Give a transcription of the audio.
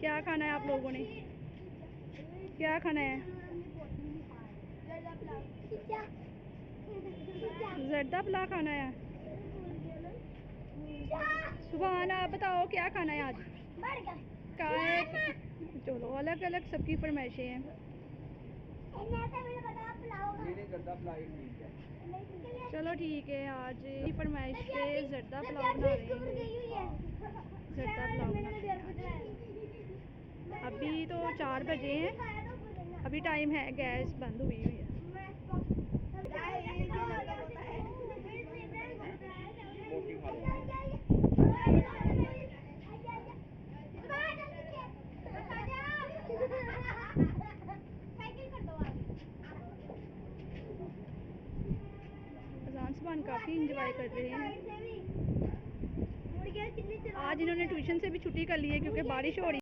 क्या खाना है आप लोगों ने? क्या खाना है? जर्दा पुलाव खाना है। सुभान, आप बताओ क्या खाना है आज? चलो, अलग अलग सबकी फरमाइशें हैं। चलो ठीक है, आज की फरमाइश पे जर्दा पुलाव बना रहे हैं। जर्दा पुलाव बना रहे हैं। अभी तो 4 बजे हैं, अभी टाइम है, गैस बंद हुई हुई है। अजान सुभान काफ़ी इंजॉय कर रहे हैं। आज इन्होंने ट्यूशन से भी छुट्टी कर ली है क्योंकि बारिश हो रही है।